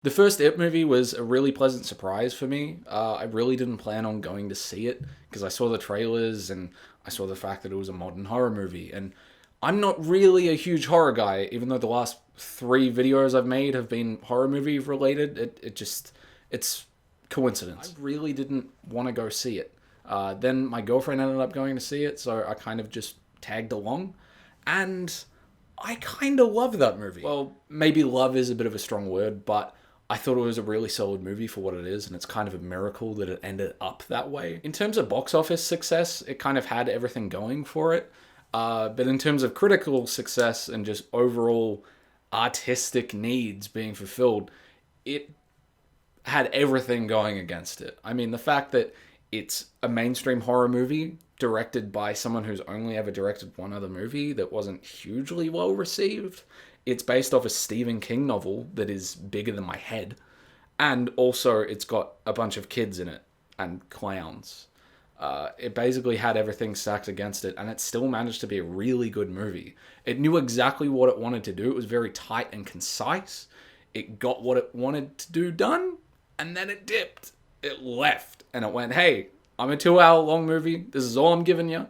The first It movie was a really pleasant surprise for me. I really didn't plan on going to see it because I saw the trailers and I saw the fact that it was a modern horror movie. And I'm not really a huge horror guy, even though the last three videos I've made have been horror movie related. It's coincidence. I really didn't want to go see it. Then my girlfriend ended up going to see it, so I kind of just tagged along. And I kind of love that movie. Well, maybe love is a bit of a strong word, but I thought it was a really solid movie for what it is, and it's kind of a miracle that it ended up that way. In terms of box office success, it kind of had everything going for it. But in terms of critical success and just overall artistic needs being fulfilled, it had everything going against it. I mean, the fact that it's a mainstream horror movie directed by someone who's only ever directed one other movie that wasn't hugely well received. It's based off a Stephen King novel that is bigger than my head. And also, it's got a bunch of kids in it and clowns. It basically had everything stacked against it, and it still managed to be a really good movie. It knew exactly what it wanted to do. It was very tight and concise. It got what it wanted to do done, and then it dipped. It left, and it went, hey, I'm a 2-hour long movie. This is all I'm giving you.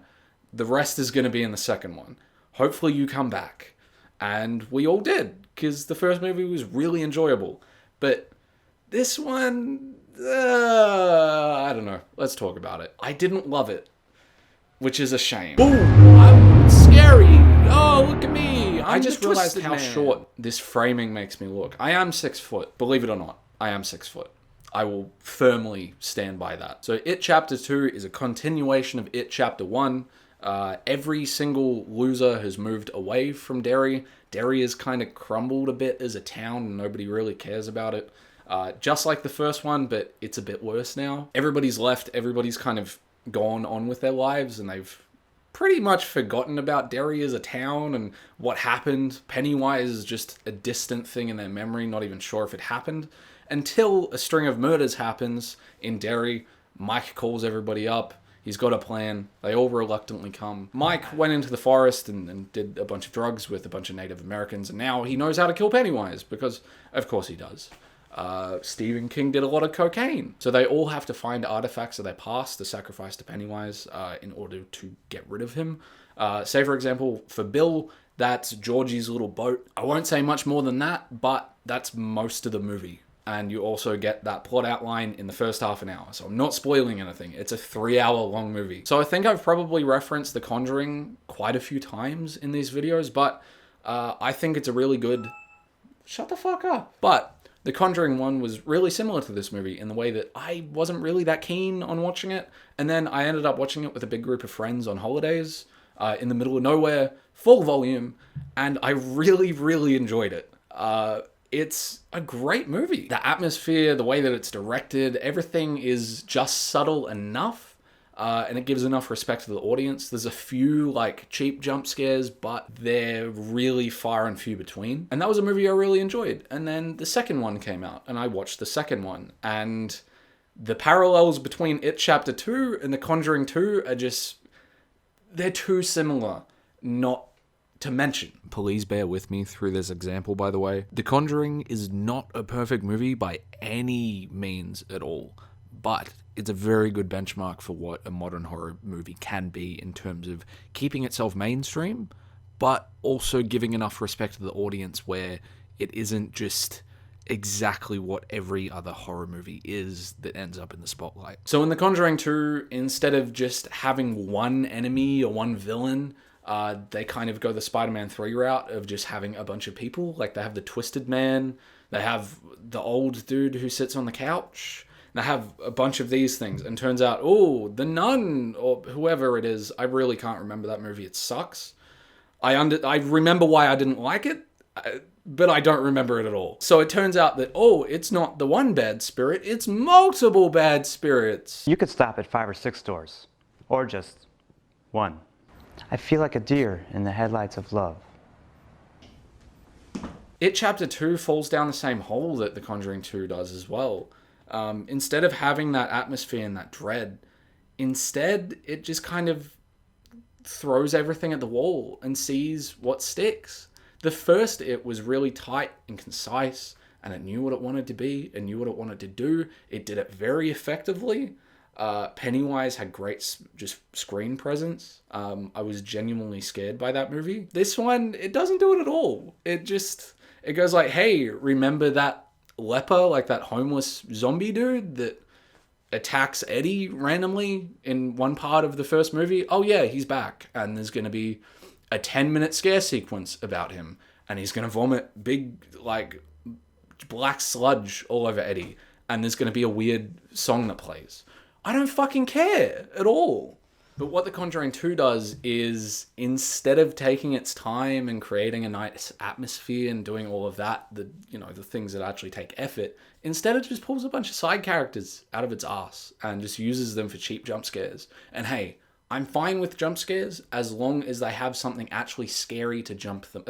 The rest is going to be in the second one. Hopefully you come back. And we all did, because the first movie was really enjoyable. But this one, I don't know. Let's talk about it. I didn't love it, which is a shame. Boom! I'm scary! Oh, look at me! I just realized how short this framing makes me look. I am 6 foot. Believe it or not, I am 6 foot. I will firmly stand by that. So It Chapter 2 is a continuation of It Chapter 1. Every single loser has moved away from Derry. Derry has kind of crumbled a bit as a town and nobody really cares about it. Just like the first one, but it's a bit worse now. Everybody's left, everybody's kind of gone on with their lives, and they've pretty much forgotten about Derry as a town and what happened. Pennywise is just a distant thing in their memory, not even sure if it happened. Until a string of murders happens in Derry, Mike calls everybody up. He's got a plan. They all reluctantly come. Mike went into the forest and did a bunch of drugs with a bunch of Native Americans, and now he knows how to kill Pennywise, because of course he does. Stephen King did a lot of cocaine. So they all have to find artifacts of their past to sacrifice to Pennywise in order to get rid of him. Say, for example, for Bill, that's Georgie's little boat. I won't say much more than that, but that's most of the movie. And you also get that plot outline in the first half an hour. So I'm not spoiling anything. It's a 3-hour long movie. So I think I've probably referenced The Conjuring quite a few times in these videos, but I think it's a really good... Shut the fuck up. But The Conjuring 1 was really similar to this movie in the way that I wasn't really that keen on watching it. And then I ended up watching it with a big group of friends on holidays in the middle of nowhere, full volume, and I really, really enjoyed it. It's a great movie. The atmosphere, the way that it's directed, everything is just subtle enough, and it gives enough respect to the audience. There's a few, cheap jump scares, but they're really far and few between. And that was a movie I really enjoyed. And then the second one came out, and I watched the second one. And the parallels between It Chapter 2 and The Conjuring 2 are just... they're too similar not to mention. Please bear with me through this example, by the way. The Conjuring is not a perfect movie by any means at all, but it's a very good benchmark for what a modern horror movie can be in terms of keeping itself mainstream, but also giving enough respect to the audience where it isn't just exactly what every other horror movie is that ends up in the spotlight. So in The Conjuring 2, instead of just having one enemy or one villain, they kind of go the Spider-Man 3 route of just having a bunch of people. Like, they have the Twisted Man, they have the old dude who sits on the couch, they have a bunch of these things, and turns out, oh, the nun, or whoever it is, I really can't remember that movie, it sucks. I remember why I didn't like it, but I don't remember it at all. So it turns out that, oh, it's not the one bad spirit, it's multiple bad spirits. You could stop at 5 or 6 stores, or just one. I feel like a deer in the headlights of love. It Chapter 2 falls down the same hole that The Conjuring 2 does as well. Instead of having that atmosphere and that dread, instead it just kind of throws everything at the wall and sees what sticks. The first It was really tight and concise. and it knew what it wanted to be, it knew what it wanted to do. It did it very effectively. Pennywise had great just screen presence. I was genuinely scared by that movie. This one, it doesn't do it at all. It goes like, hey, remember that leper, like that homeless zombie dude that attacks Eddie randomly in one part of the first movie? Oh yeah, he's back. And there's going to be a 10-minute scare sequence about him. And he's going to vomit big, like, black sludge all over Eddie. And there's going to be a weird song that plays. I don't fucking care at all. But what The Conjuring 2 does is, instead of taking its time and creating a nice atmosphere and doing all of that, the things that actually take effort, instead it just pulls a bunch of side characters out of its ass and just uses them for cheap jump scares. And hey, I'm fine with jump scares as long as they have something actually scary to jump them.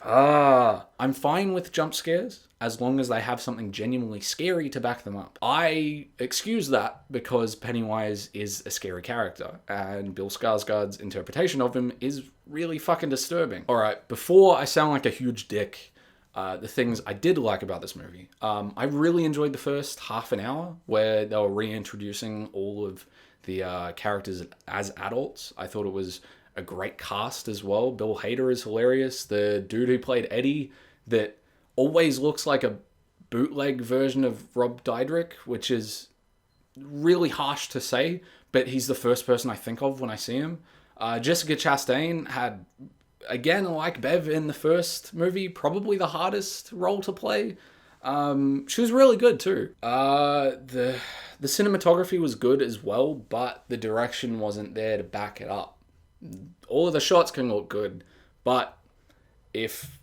I'm fine with jump scares as long as they have something genuinely scary to back them up. I excuse that because Pennywise is a scary character, and Bill Skarsgård's interpretation of him is really fucking disturbing. Alright, before I sound like a huge dick, the things I did like about this movie. I really enjoyed the first half an hour where they were reintroducing all of the characters as adults. I thought it was a great cast as well. Bill Hader is hilarious. The dude who played Eddie that always looks like a bootleg version of Rob Dyrdek, which is really harsh to say, but he's the first person I think of when I see him. Jessica Chastain had, again, like Bev in the first movie, probably the hardest role to play. She was really good too. The cinematography was good as well, but the direction wasn't there to back it up. All of the shots can look good, but if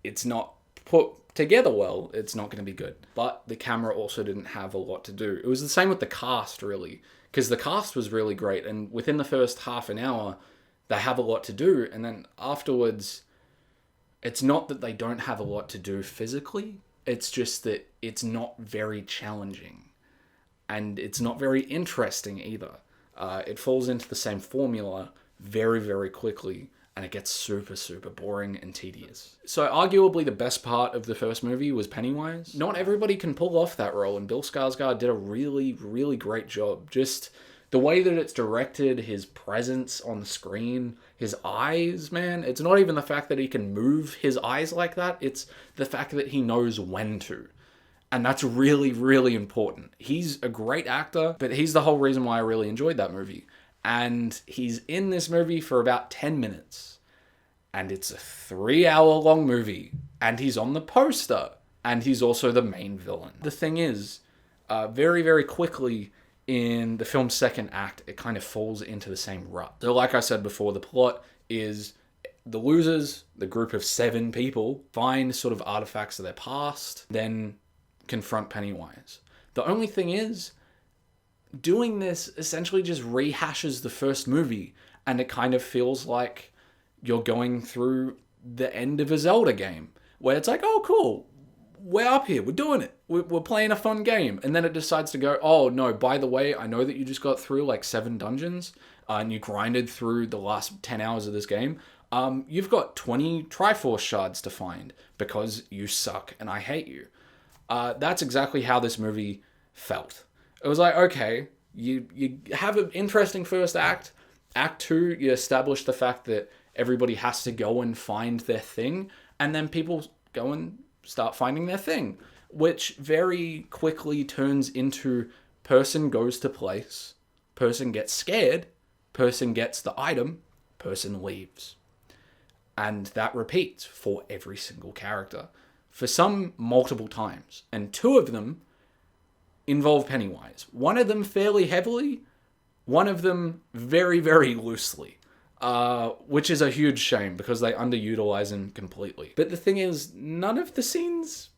it's not put together well, it's not going to be good. But the camera also didn't have a lot to do. It was the same with the cast, really, because the cast was really great, and within the first half an hour, they have a lot to do, and then afterwards, it's not that they don't have a lot to do physically, it's just that it's not very challenging, and it's not very interesting either. It falls into the same formula very, very quickly, and it gets super, super boring and tedious. So arguably the best part of the first movie was Pennywise. Not everybody can pull off that role, and Bill Skarsgård did a really, really great job. Just the way that it's directed, his presence on the screen, his eyes, man. It's not even the fact that he can move his eyes like that, it's the fact that he knows when to. And that's really, really important. He's a great actor, but he's the whole reason why I really enjoyed that movie. And he's in this movie for about 10 minutes. And it's a 3-hour-long movie. And he's on the poster. And he's also the main villain. The thing is, very, very quickly in the film's second act, it kind of falls into the same rut. So like I said before, the plot is the losers, the group of 7 people, find sort of artifacts of their past, then confront Pennywise. The only thing is, doing this essentially just rehashes the first movie, and it kind of feels like you're going through the end of a Zelda game, where it's like, oh cool, we're up here, we're doing it, we're playing a fun game, and then it decides to go, oh no, by the way, I know that you just got through like 7 dungeons, and you grinded through the last 10 hours of this game. You've got 20 Triforce shards to find, because you suck, and I hate you. That's exactly how this movie felt. It was like, okay, you have an interesting first act. Act 2, you establish the fact that everybody has to go and find their thing, and then people go and start finding their thing, which very quickly turns into person goes to place, person gets scared, person gets the item, person leaves. And that repeats for every single character. For some, multiple times. And 2 of them involve Pennywise. One of them fairly heavily, one of them very, very loosely. Which is a huge shame because they underutilize him completely. But the thing is, none of the scenes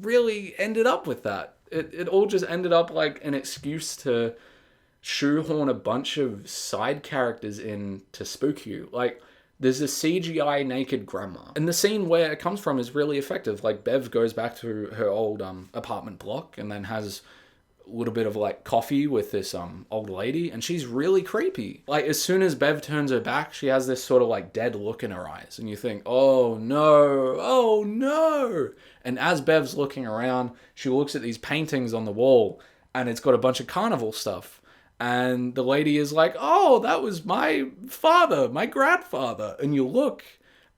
really ended up with that. It all just ended up like an excuse to shoehorn a bunch of side characters in to spook you. Like, there's a CGI naked grandma. And the scene where it comes from is really effective. Like, Bev goes back to her old apartment block and then has little bit of like coffee with this old lady, and she's really creepy. Like as soon as Bev turns her back, she has this sort of like dead look in her eyes, and you think, oh no, oh no. And as Bev's looking around, she looks at these paintings on the wall, and it's got a bunch of carnival stuff. And the lady is like, oh, that was my father, my grandfather. And you look,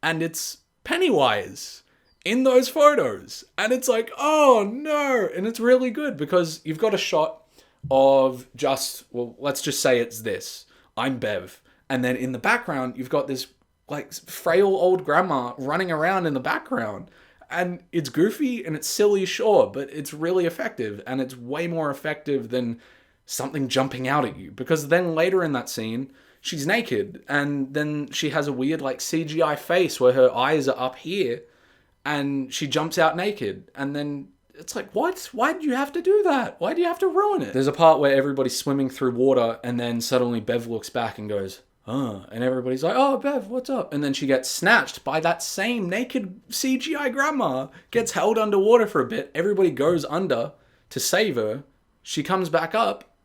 and it's Pennywise in those photos. And it's like, oh no. And it's really good because you've got a shot of just, well, let's just say it's this. I'm Bev. And then in the background, you've got this like frail old grandma running around in the background. And it's goofy and it's silly, sure, but it's really effective. And it's way more effective than something jumping out at you. Because then later in that scene, she's naked. And then she has a weird like CGI face where her eyes are up here. And she jumps out naked. And then it's like, what? Why did you have to do that? Why do you have to ruin it? There's a part where everybody's swimming through water. And then suddenly Bev looks back and goes, and everybody's like, oh, Bev, what's up? And then she gets snatched by that same naked CGI grandma, gets held underwater for a bit. Everybody goes under to save her. She comes back up,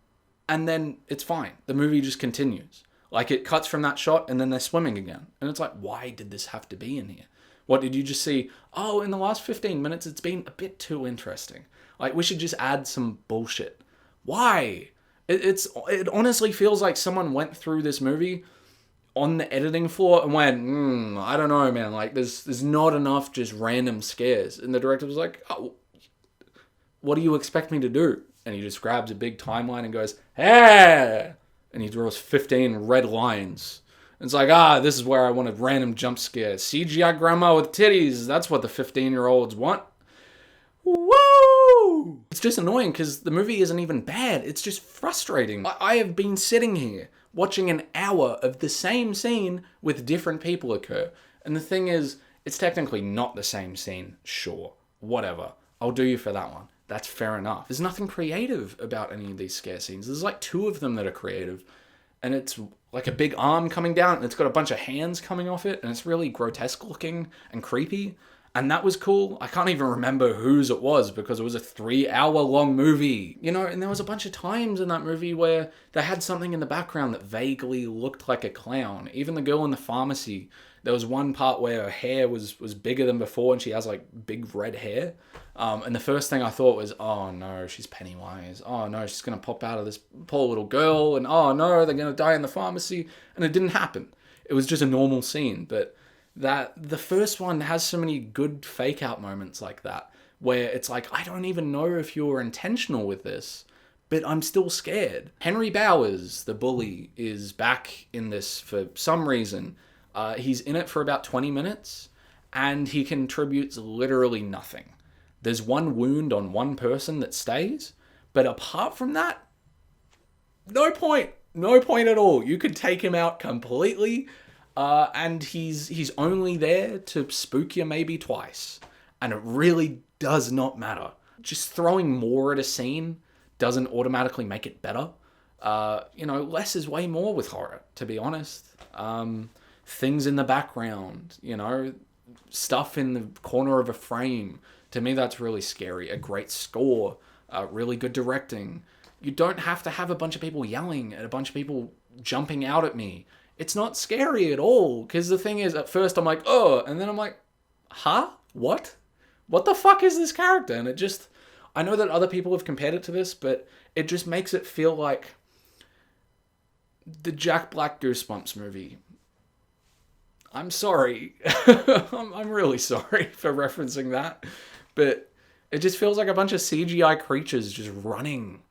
and then it's fine. The movie just continues. Like, it cuts from that shot, and then they're swimming again. And it's like, why did this have to be in here? What did you just see? Oh, in the last 15 minutes, it's been a bit too interesting. Like, we should just add some bullshit. Why? It honestly feels like someone went through this movie on the editing floor and went, I don't know, man. Like, there's not enough just random scares. And the director was like, oh, what do you expect me to do? And he just grabs a big timeline and goes, hey! And he draws 15 red lines. And it's like, this is where I want a random jump scare. CGI grandma with titties. That's what the 15-year-olds want. Woo! It's just annoying because the movie isn't even bad. It's just frustrating. I have been sitting here watching an hour of the same scene with different people occur. And the thing is, it's technically not the same scene. Sure. Whatever. I'll do you for that one. That's fair enough. There's nothing creative about any of these scare scenes. There's like 2 of them that are creative. And it's like a big arm coming down and it's got a bunch of hands coming off it. And it's really grotesque looking and creepy. And that was cool. I can't even remember whose it was because it was a 3-hour-long movie. You know, and there was a bunch of times in that movie where they had something in the background that vaguely looked like a clown. Even the girl in the pharmacy, there was one part where her hair was bigger than before and she has like big red hair. And the first thing I thought was, oh no, she's Pennywise. Oh no, she's going to pop out of this poor little girl. And oh no, they're going to die in the pharmacy. And it didn't happen. It was just a normal scene. But that the first one has so many good fake out moments like that where it's like, I don't even know if you're intentional with this, but I'm still scared. Henry Bowers, the bully, is back in this for some reason. He's in it for about 20 minutes and he contributes literally nothing. There's one wound on one person that stays, but apart from that, no point at all. You could take him out completely. And he's only there to spook you maybe twice. And it really does not matter. Just throwing more at a scene doesn't automatically make it better. Less is way more with horror, to be honest. Things in the background, stuff in the corner of a frame. To me, that's really scary. A great score, really good directing. You don't have to have a bunch of people yelling and a bunch of people jumping out at me. It's not scary at all. Because the thing is, at first I'm like, oh, and then I'm like, huh? What? What the fuck is this character? And it just, I know that other people have compared it to this, but it just makes it feel like the Jack Black Goosebumps movie. I'm sorry. I'm really sorry for referencing that. But it just feels like a bunch of CGI creatures just running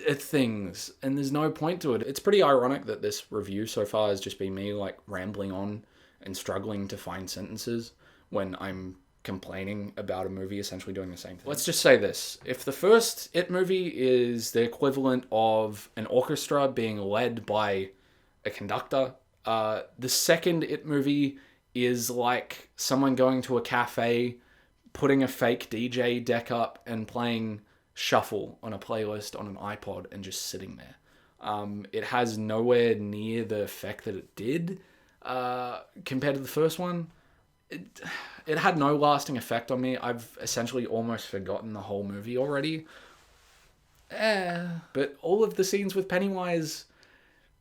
at things, and there's no point to it. It's pretty ironic that this review so far has just been me like rambling on and struggling to find sentences when I'm complaining about a movie essentially doing the same thing. Let's just say this. If the first It movie is the equivalent of an orchestra being led by a conductor, the second It movie is like someone going to a cafe, putting a fake DJ deck up and playing shuffle on a playlist on an iPod and just sitting there. It has nowhere near the effect that it did compared to the first one. It had no lasting effect on me. I've essentially almost forgotten the whole movie already. But all of the scenes with Pennywise,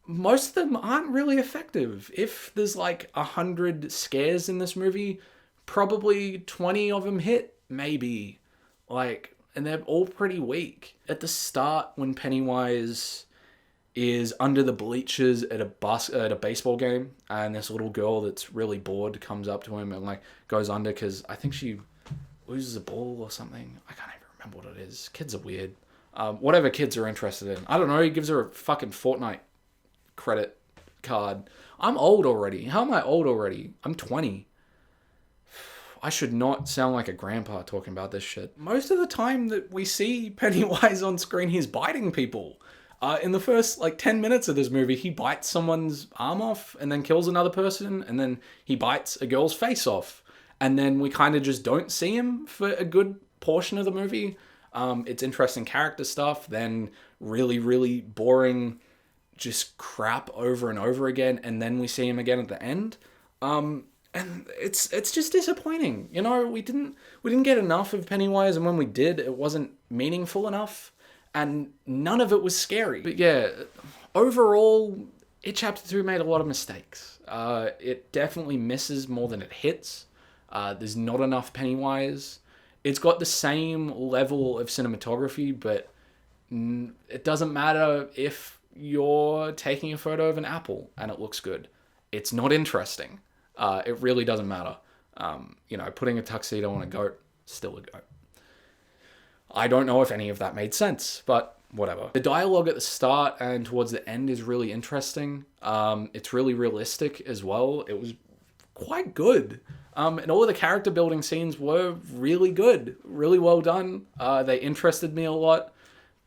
most of them aren't really effective. If there's like 100 scares in this movie, probably 20 of them hit, maybe. Like, and they're all pretty weak. At the start, when Pennywise is under the bleachers at a baseball game, and this little girl that's really bored comes up to him and like goes under because I think she loses a ball or something. I can't even remember what it is. Kids are weird. Whatever kids are interested in. I don't know. He gives her a fucking Fortnite credit card. I'm old already. How am I old already? I'm 20. I should not sound like a grandpa talking about this shit. Most of the time that we see Pennywise on screen, he's biting people. In the first 10 minutes of this movie, he bites someone's arm off and then kills another person, and then he bites a girl's face off. And then we kind of just don't see him for a good portion of the movie. It's interesting character stuff, then really, really boring just crap over and over again, and then we see him again at the end. And it's just disappointing. You know, we didn't get enough of Pennywise, and when we did, it wasn't meaningful enough, and none of it was scary. But yeah, overall, It Chapter 2 made a lot of mistakes. It definitely misses more than it hits. There's not enough Pennywise. It's got the same level of cinematography, but it doesn't matter if you're taking a photo of an apple and it looks good. It's not interesting. It really doesn't matter. Putting a tuxedo on a goat, still a goat. I don't know if any of that made sense, but whatever. The dialogue at the start and towards the end is really interesting. It's really realistic as well. It was quite good. And all of the character building scenes were really good. Really well done. They interested me a lot.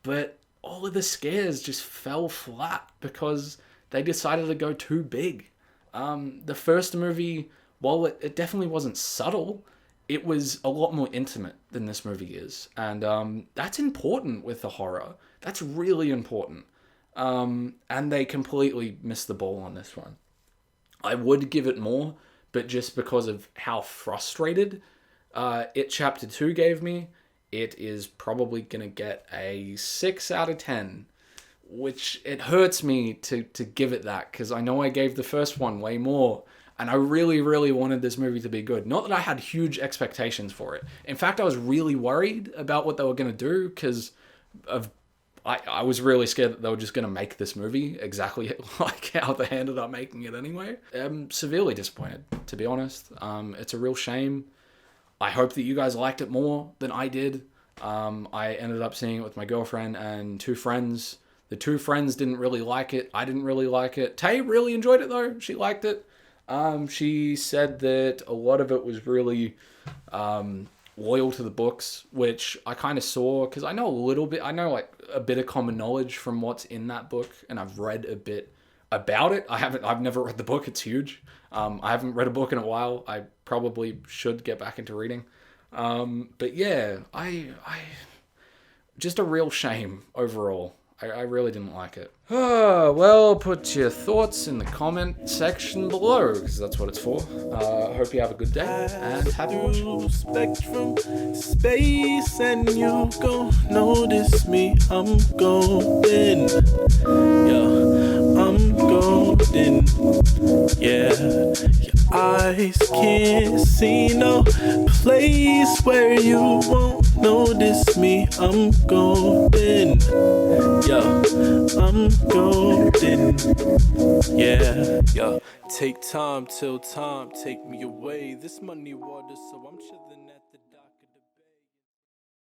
But all of the scares just fell flat because they decided to go too big. The first movie, while it definitely wasn't subtle, it was a lot more intimate than this movie is. And that's important with the horror. That's really important. And they completely missed the ball on this one. I would give it more, but just because of how frustrated It Chapter 2 gave me, it is probably going to get a 6 out of 10. Which it hurts me to give it that, because I know I gave the first one way more, and I really, really wanted this movie to be good. Not that I had huge expectations for it. In fact, I was really worried about what they were going to do, because I was really scared that they were just going to make this movie exactly like how they ended up making it anyway. I'm severely disappointed, to be honest. It's a real shame. I hope that you guys liked it more than I did. I ended up seeing it with my girlfriend and 2 friends. The 2 friends didn't really like it. I didn't really like it. Tay really enjoyed it, though. She liked it. She said that a lot of it was really loyal to the books, which I kind of saw, because I know a little bit. I know a bit of common knowledge from what's in that book, and I've read a bit about it. I've never read the book. It's huge. I haven't read a book in a while. I probably should get back into reading. But yeah, I just a real shame overall. I really didn't like it. Well, put your thoughts in the comment section below, because that's what it's for. Hope you have a good day, and happy watching. Spectrum, space, and you gon' notice me. I'm golden. Yeah, I'm golden. Yeah, your eyes can't see no place where you won't notice me. I'm golden. Yeah, I'm golden. Yeah, yeah. Take time till time take me away. This money water, so I'm chilling.